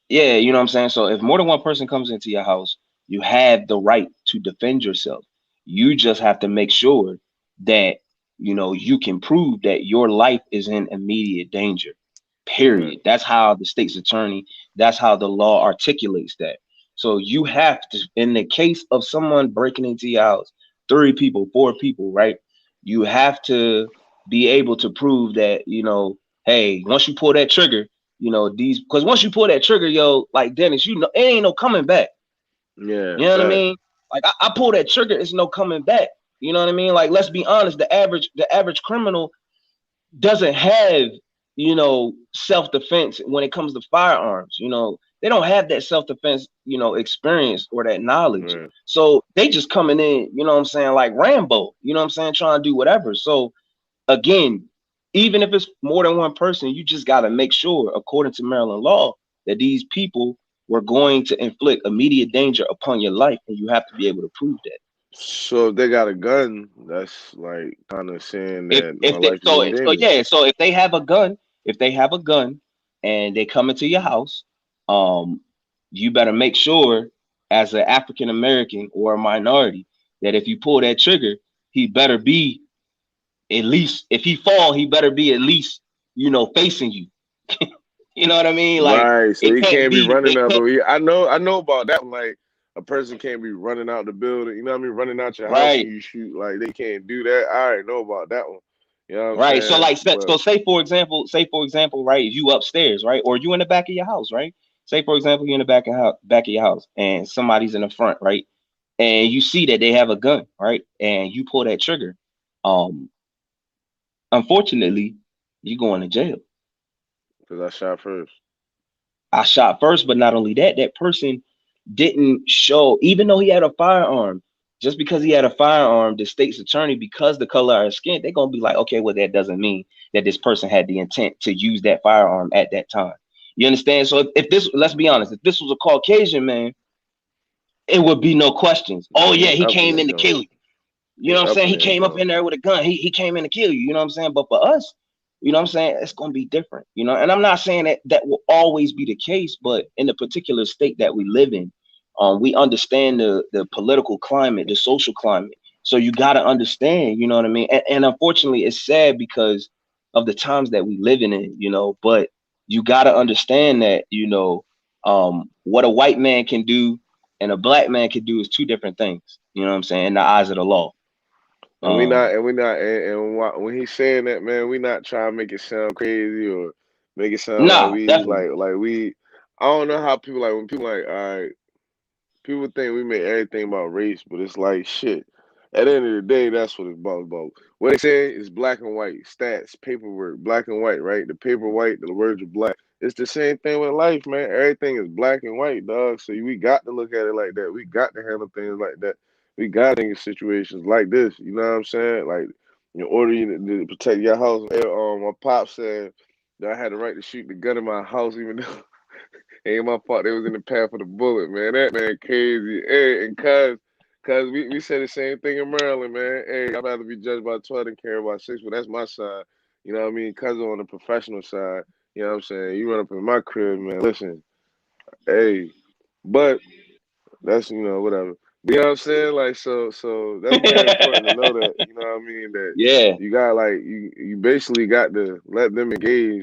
yeah, you know what I'm saying? So if more than one person comes into your house, you have the right to defend yourself. You just have to make sure that you can prove that your life is in immediate danger. Right. Period. That's how the state's attorney, that's how the law articulates that. So you have to, in the case of someone breaking into your house, 3 people, 4 people, right? You have to be able to prove that, hey, once you pull that trigger, these, because once you pull that trigger, yo, like Dennis, it ain't no coming back. Yeah. You know what I Fact. mean? Like I pull that trigger, it's no coming back. You know what I mean? Like, let's be honest, the average criminal doesn't have, self-defense when it comes to firearms. They don't have that self-defense, experience or that knowledge. Right. So they just coming in, what I'm saying, like Rambo, what I'm saying, trying to do whatever. So again, even if it's more than one person, you just got to make sure, according to Maryland law, that these people were going to inflict immediate danger upon your life, and you have to be able to prove that. So if they got a gun, that's like kind of saying If that my if they life is in danger. so if they have a gun and they come into your house, um, you better make sure, as an African American or a minority, that if you pull that trigger, he better be, at least, if he fall, he better be at least, facing you. You know what I mean? Like, Right. So it he can't can't be be running it out can't the. I know about that one. Like a person can't be running out the building. You know what I mean? Running out your house and right. you shoot. Like they can't do that. I already know about that one. You know what I'm Right. So saying? like But say for example, right, you upstairs, right? Or you in the back of your house, right? Say for example, you're in the back of your house and somebody's in the front, right? And you see that they have a gun, right? And you pull that trigger. Um, Unfortunately, you going to jail. because I shot first. I shot first, but not only that, that person didn't show, even though he had a firearm, just because he had a firearm, the state's attorney, because the color of his skin, they're gonna be like, okay, well, that doesn't mean that this person had the intent to use that firearm at that time. You understand? So if this, let's be honest, if this was a Caucasian man, it would be no questions. Oh Yeah, yeah, he he up in came that in to joint. kill you. You He know what I'm up saying? in He that came up joint. in there with a gun. He came in to kill you. You know what I'm saying? But for us, what I'm saying, it's gonna be different. And I'm not saying that that will always be the case, but in the particular state that we live in, we understand the political climate, the social climate. So you gotta understand, you know what I mean? And unfortunately, it's sad because of the times that we live in, but you gotta understand that, what a white man can do and a black man can do is two different things. You know what I'm saying? In the eyes of the law. Um, When he's saying that, man, we not trying to make it sound crazy or make it sound like nah, we definitely. like we. I don't know how people like when people like, all right, people think we make everything about race, but it's like shit. At the end of the day, that's what it's about. What they say is black and white, stats, paperwork, black and white, right? The paper white, the words are black. It's the same thing with life, man. Everything is black and white, dog. So we got to look at it like that. We got to handle things like that. We got to think of situations like this. You know what I'm saying? Like in order to protect your house. My pop said that I had the right to shoot the gun in my house, even though ain't my fault they was in the path of the bullet, man. That man crazy. Hey, and cause we say the same thing in Maryland, man. Hey, I'd rather be judged by 12 than care about 6, but that's my side. You know what I mean? Cause on the professional side, you know what I'm saying? You run up in my crib, man. Listen, hey, but that's whatever. But you know what I'm saying? Like so that's very important to know that, you know what I mean, that Yeah, you got like you basically got to let them engage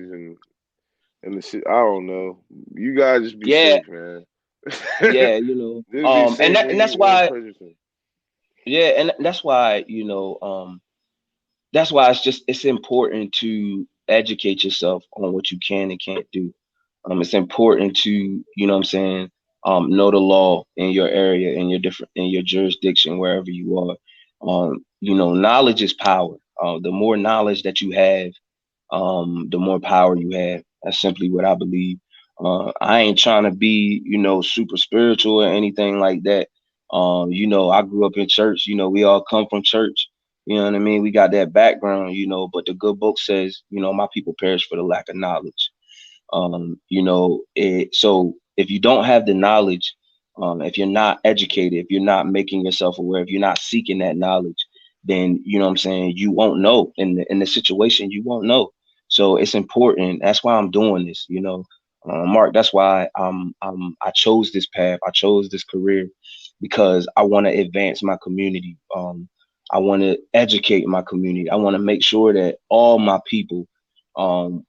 and the shit. I don't know. You guys just be yeah, safe, man. yeah. Just be And safe that when and that's you why, purchasing. yeah, and that's why, that's why it's important to educate yourself on what you can and can't do. It's important to, what I'm saying, know the law in your area, in your jurisdiction, wherever you are. Knowledge is power. The more knowledge that you have, the more power you have. That's simply what I believe. I ain't trying to be, super spiritual or anything like that. I grew up in church. We all come from church. You know what I mean? We got that background, but the good book says, my people perish for the lack of knowledge. So if you don't have the knowledge, if you're not educated, if you're not making yourself aware, if you're not seeking that knowledge, then you know what I'm saying, you won't know in the situation, you won't know. So it's important. That's why I'm doing this, Mark. That's why I chose this path. I chose this career because I want to advance my community. I want to educate my community. I want to make sure that all my people um,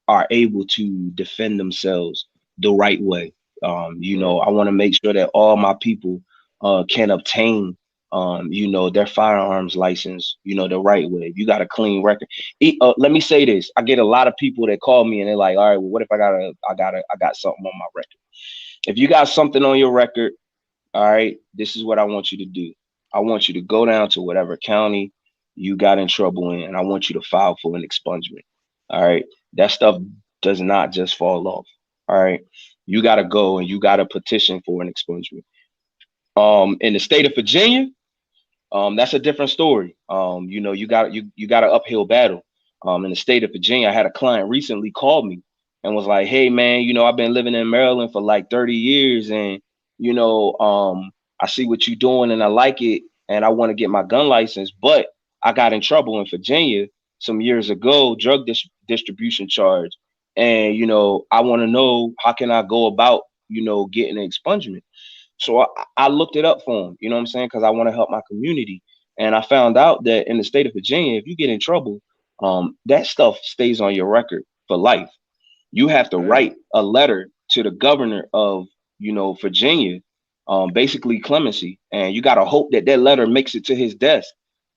are able to defend themselves the right way. Right. I want to make sure that all my people can obtain, their firearms license, the right way. You got a clean record. Let me say this: I get a lot of people that call me and they're like, "All right, well, what if I got something on my record?" If you got something on your record, all right, this is what I want you to do. I want you to go down to whatever county you got in trouble in, and I want you to file for an expungement. All right. That stuff does not just fall off. All right. You got to go and you got to petition for an expungement. In the state of Virginia, that's a different story. You got an uphill battle. In the state of Virginia, I had a client recently called me and was like, "Hey man, I've been living in Maryland for like 30 years, and you know, I see what you're doing and I like it, and I want to get my gun license, but I got in trouble in Virginia some years ago, drug distribution charge, and I want to know how can I go about, getting an expungement." So I looked it up for him, you know what I'm saying? Because I want to help my community. And I found out that in the state of Virginia, if you get in trouble, that stuff stays on your record for life. You have to Damn. write a letter to the governor of, Virginia, basically clemency. And you got to hope that that letter makes it to his desk.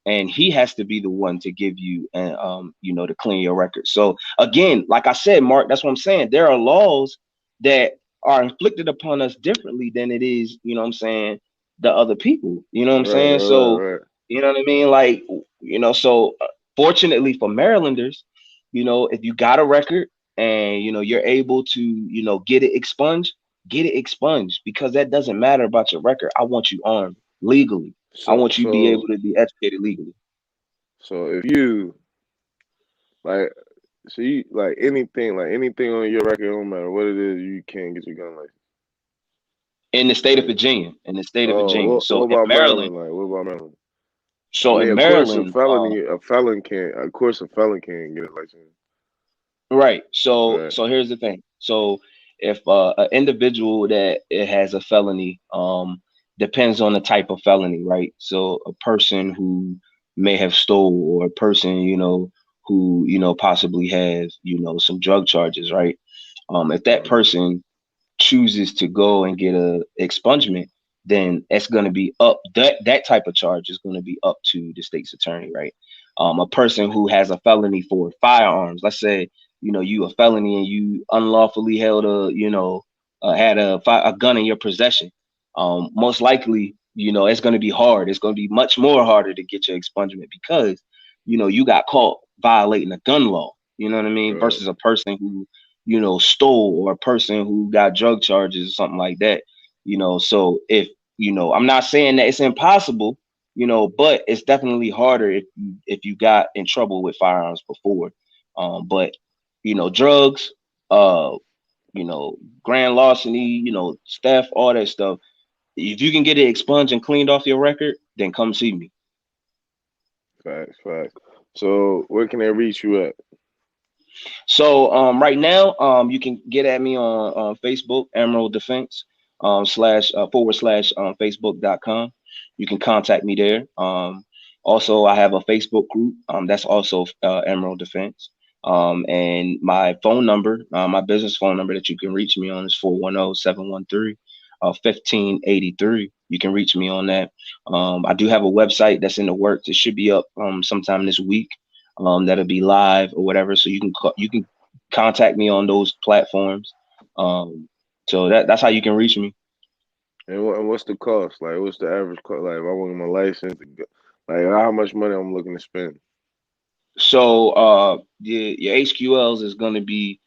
And he has to be the one to give you, and to clean your record. So again, like I said, Mark, that's what I'm saying. There are laws that are inflicted upon us differently than it is, what I'm saying, the other people. You know what I'm Right, saying? right, So, right, right. you know what I mean? Like, fortunately for Marylanders, if you got a record and you're able to, get it expunged because that doesn't matter about your record. I want you armed legally. I So want you to be able so to be educated legally. so if you like so you like anything on your record, no matter what it is, you can't get your gun license. In the state of Like, Virginia, in the state of oh, Virginia. what So in about Maryland, Maryland? Like, what about Maryland? I so mean, in of course, Maryland, a felon can't. Of course, a felon can't get a license. right. So Right. so here's the thing. So if an individual that it has a felony, depends on the type of felony, right? So a person who may have stole, or a person, who, possibly has, some drug charges, right? If that Uh-huh. person chooses to go and get a expungement, then it's going to be up, that type of charge is going to be up to the state's attorney, right? A person who has a felony for firearms, let's say, you a felony and you unlawfully held had a gun in your possession. Most likely, it's going to be hard. It's going to be much more harder to get your expungement because, you got caught violating a gun law. You know what I mean? Right. Versus a person who, stole, or a person who got drug charges or something like that. So if, I'm not saying that it's impossible, but it's definitely harder if you got in trouble with firearms before. But drugs, uh, grand larceny, theft, all that stuff. If you can get it expunged and cleaned off your record, then come see me. Facts, facts. So, where can they reach you at? So right now, you can get at me on Facebook, Emerald Defense, slash forward slash Facebook.com. You can contact me there. Also, I have a Facebook group, that's also Emerald Defense. And my phone number, my business phone number that you can reach me on is 410-713 1583. You can reach me on that. I do have a website that's in the works. It should be up sometime this week. That'll be live or whatever. So you can contact me on those platforms. So that's how you can reach me. And what's the cost? Like, what's the average cost? Like, if I want my license, like, how much money I'm looking to spend? So your HQLs is going to be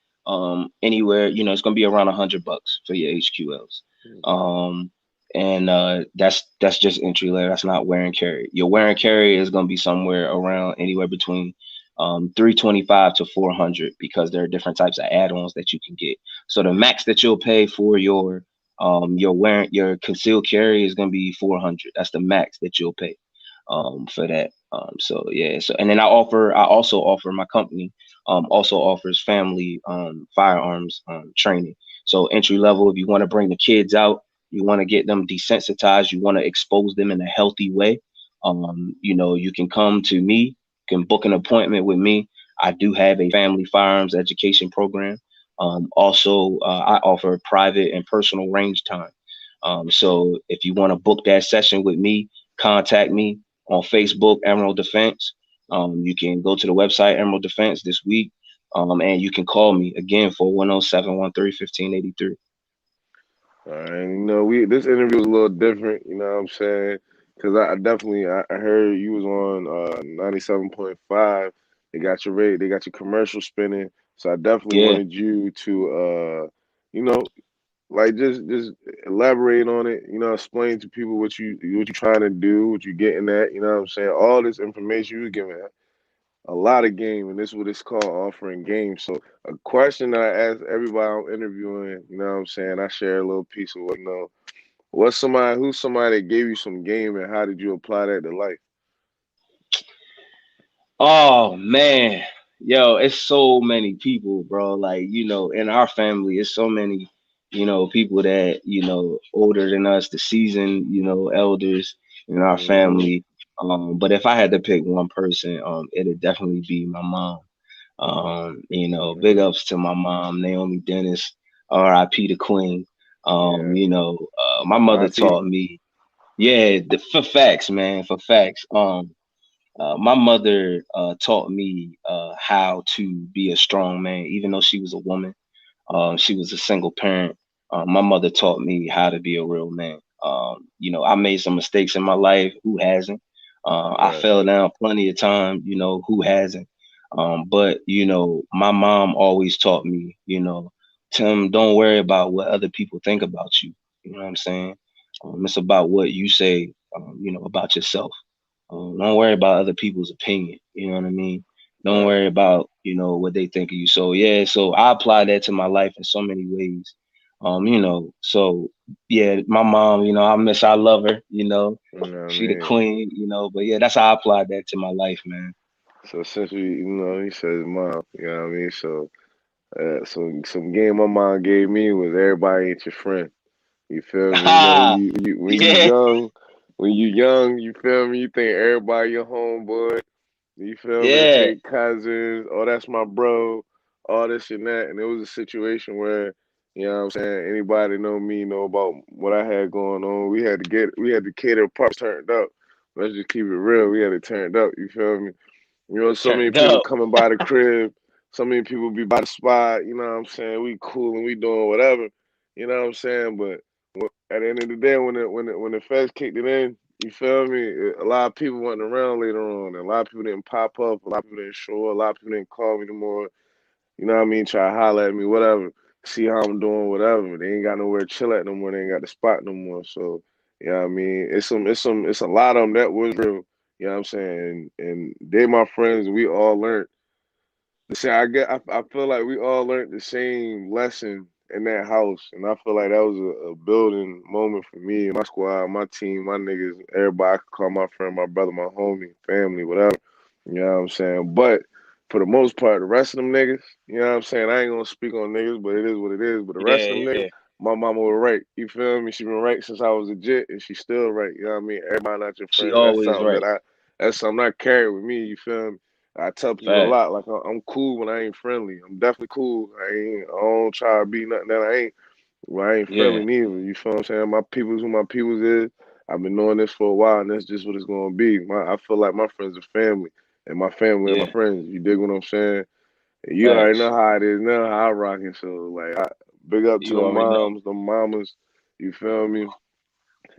anywhere. It's going to be around $100 for your HQLs. Um, and that's just entry level. That's not wear and carry. Your wear and carry is going to be somewhere around anywhere between 325 to 400 because there are different types of add-ons that you can get. So the max that you'll pay for your concealed carry is going to be 400. That's the max that you'll pay for that. So yeah, so and then I also offer my company also offers family firearms training. So entry level, if you want to bring the kids out, you want to get them desensitized, you want to expose them in a healthy way. You can come to me, can book an appointment with me. I do have a family firearms education program. Also, I offer private and personal range time. So if you want to book that session with me, contact me on Facebook, Emerald Defense. You can go to the website, Emerald Defense, this week. And you can call me again, 410-713-1583. All right, we this interview was a little different. You know what I'm saying? Because I definitely I heard you was on 97.5. They got your rate, they got your commercial spinning. So I definitely Yeah, wanted you to you know, like just elaborate on it. Explain to people what you trying to do, what you getting at. You know what I'm saying? All this information you giving a lot of game, and this is what it's called, offering game. So a question that I ask everybody I'm interviewing, you know what I'm saying? I share a little piece of who's somebody that gave you some game, and how did you apply that to life? oh man, yo, it's so many people, bro. Like, in our family, it's so many, people that, older than us, the seasoned, elders in our Hmm. family. But if I had to pick one person, it'd definitely be my mom. Big Hmm. ups to my mom, Naomi Dennis, R.I.P. the Queen. Yeah. My mother R.I.P. taught me, yeah, for facts, man, for facts. My mother taught me how to be a strong man, even though she was a woman. She was a single parent. My mother taught me how to be a real man. I made some mistakes in my life. Who hasn't? I Right. fell down plenty of time. Who hasn't? But my mom always taught me, Tim, don't worry about what other people think about you. You know what I'm saying? It's about what you say, about yourself. Don't worry about other people's opinion. You know what I mean? Don't Right. worry about, what they think of you. So yeah, so I apply that to my life in so many ways. So yeah, my mom, I love her, You know what I she the mean? queen, but yeah, that's how I applied that to my life, man. So since he says mom, you know what I mean? So, some game my mom gave me was everybody ain't your friend. You feel me? Ah, yeah, When you young, you feel me? You think everybody your homeboy. You feel me? They yeah, say cousins, oh that's my bro, all this and that. And it was a situation where, you know what I'm saying, anybody know me know about what I had going on. We had to cater parts turned up. Let's just keep it real. We had it turned up, you feel me? So many turned people up. coming by the crib, so many people be by the spot, you know what I'm saying? We cool and we doing whatever, you know what I'm saying? But at the end of the day, when the feds kicked it in, you feel me? A lot of people wasn't around later on, and a lot of people didn't pop up, a lot of people didn't show up, a lot of people didn't call me no more. You know what I mean? Try to holler at me, whatever, see how I'm doing, whatever. They ain't got nowhere to chill at no more. They ain't got the spot no more. So, you know what I mean? It's a lot of them that was real. You know what I'm saying? And they my friends. We all learned the same. I feel like we all learned the same lesson in that house, and I feel like that was a building moment for me, my squad, my team, my niggas, everybody I could call my friend, my brother, my homie, family, whatever. You know what I'm saying? But for the most part, the rest of them niggas, you know what I'm saying? I ain't gonna speak on niggas, but it is what it is. But the rest of Yeah, them niggas, yeah. my mama was right. You feel me? She been right since I was a jit, and she's still right. You know what I mean? Everybody not your She friend. always right. That's something I carry with me. You feel me? I tell people a Fact. lot, like I'm cool when I ain't friendly. I'm definitely cool. I don't try to be nothing that I ain't. Well, I ain't friendly Yeah, neither. You feel what I'm saying? My people's who my people's is. I've been knowing this for a while, and that's just what it's gonna be. I feel like my friends are family, and my family are my yeah. friends. You dig what I'm saying? And you already know Facts. how it is now, how I rockin'. So like, big up to You already know. the mamas. You feel me?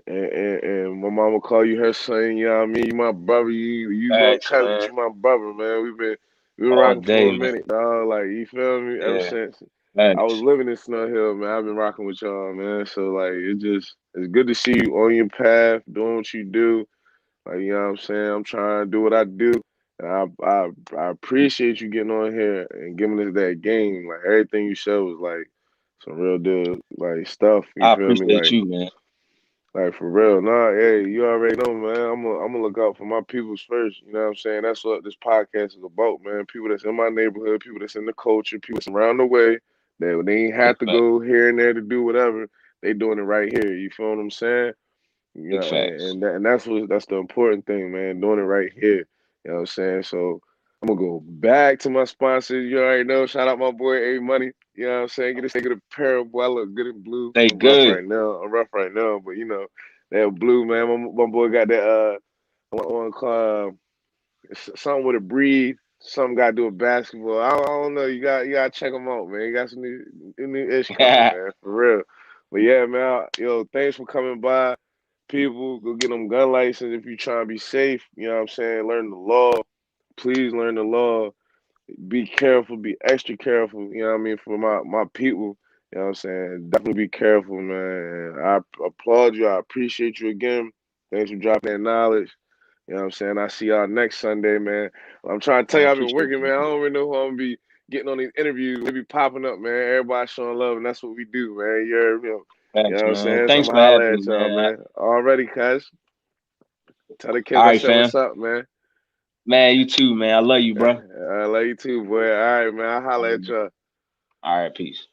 And my mama call you her son, you know what I mean? You my brother, you little Facts, cousin, but man. you my brother, man. We been All rocking for day, a man. minute, dog. Like you feel me? Ever Yeah. since I was Facts. living in Snow Hill, man, I've been rocking with y'all, man. So like it's good to see you on your path, doing what you do. Like, you know what I'm saying? I'm trying to do what I do. And I appreciate you getting on here and giving us that game. Like everything you said was like some real deal like stuff. You I feel me? appreciate you, man. Like for real. Nah, hey, you already know, man. I'm gonna look out for my peoples first. You know what I'm saying? That's what this podcast is about, man. People that's in my neighborhood, people that's in the culture, people that's around the way. They ain't Big have to fact, go here and there to do whatever. They doing it right here. You feel what I'm saying? big Yeah, facts. and that's the important thing, man. Doing it right here. You know what I'm saying? So I'm gonna go back to my sponsors. You already know. Shout out my boy A Money. You know what I'm saying? Get a pair of boy. I look good in blue. Stay I'm rough good. right now. But you know, that blue, man. My boy got that one called something with a breed. Something got to do with basketball. I don't know. You got to check them out, man. You got some new ish coming, man. For real. But yeah, man. Yo, thanks for coming by. People, go get them gun license if you trying to be safe. You know what I'm saying? Learn the law. Please learn the law. Be careful. Be extra careful. You know what I mean? For my people. You know what I'm saying? Definitely be careful, man. I applaud you. I appreciate you again. Thanks for dropping that knowledge. You know what I'm saying? I see y'all next Sunday, man. I'm trying to tell I you, I've been appreciate working, you, man. I man. don't really know who I'm gonna be getting on these interviews. They be popping up, man. Everybody showing love, and that's what we do, man. You know Thanks, what I'm man. saying? So I'm Thanks gonna for having holler me, at y'all, man. man. Already, cuz. Tell the kids All I right, said what's fam. up, man. Man, you too, man. I love you, bro. I love you too, boy. All right, man. I'll All holler right, at man. y'all. All right, peace.